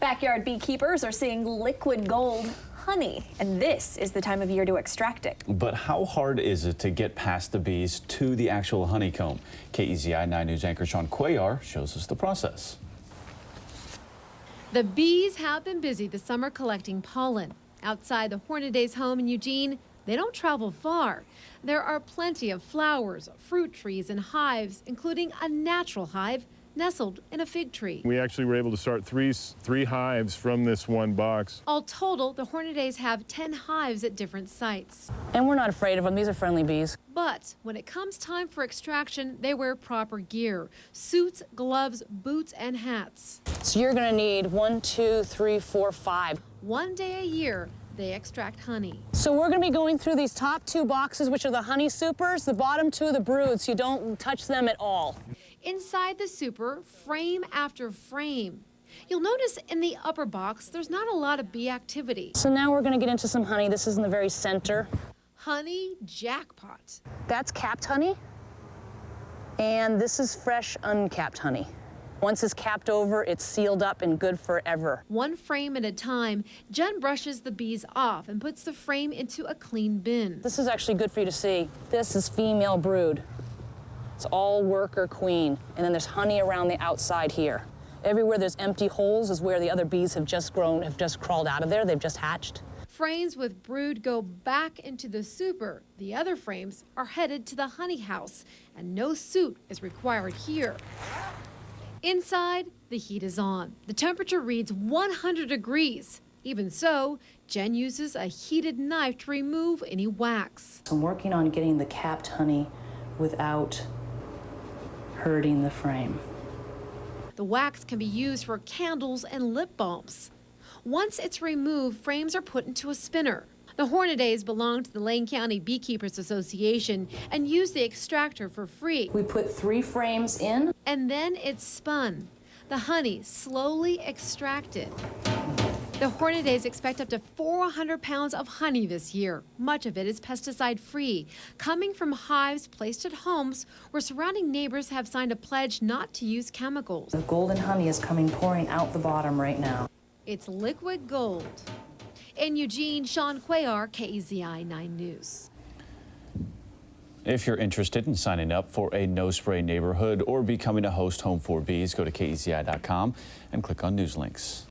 Backyard beekeepers are seeing liquid gold honey, and this is the time of year to extract it. But how hard is it to get past the bees to the actual honeycomb? KEZI 9 News anchor Sean Cuellar shows us the process. The bees have been busy this summer collecting pollen. Outside the Hornadays home in Eugene, they don't travel far. There are plenty of flowers, fruit trees, and hives, including a natural hive nestled in a fig tree. We actually were able to start three hives from this one box. All total, the Hornadays have 10 hives at different sites. And we're not afraid of them. These are friendly bees. But when it comes time for extraction, they wear proper gear: suits, gloves, boots, and hats. So you're going to need 1, 2, 3, 4, 5. One day a year, they extract honey. So we're going to be going through these top 2 boxes, which are the honey supers, the bottom 2 the broods, so you don't touch them at all. Inside the super, frame after frame. You'll notice in the upper box, there's not a lot of bee activity. So now we're going to get into some honey. This is in the very center. Honey jackpot. That's capped honey, and this is fresh uncapped honey. Once it's capped over, it's sealed up and good forever. One frame at a time, Jen brushes the bees off and puts the frame into a clean bin. This is actually good for you to see. This is female brood. It's all worker queen, and then there's honey around the outside here. Everywhere there's empty holes is where the other bees have just crawled out of there. They've just hatched. Frames with brood go back into the super. The other frames are headed to the honey house, and no suit is required here. Inside, the heat is on. The temperature reads 100 degrees. Even so, Jen uses a heated knife to remove any wax. I'm working on getting the capped honey without hurting the frame. The wax can be used for candles and lip balms. Once it's removed, frames are put into a spinner. The Hornadays belong to the Lane County Beekeepers Association and use the extractor for free. We put 3 frames in. And then it's spun. The honey slowly extracted. The Hornadays expect up to 400 pounds of honey this year. Much of it is pesticide-free, coming from hives placed at homes where surrounding neighbors have signed a pledge not to use chemicals. The golden honey is pouring out the bottom right now. It's liquid gold. In Eugene, Sean Cuellar, KEZI 9 News. If you're interested in signing up for a no-spray neighborhood or becoming a host home for bees, go to KEZI.com and click on news links.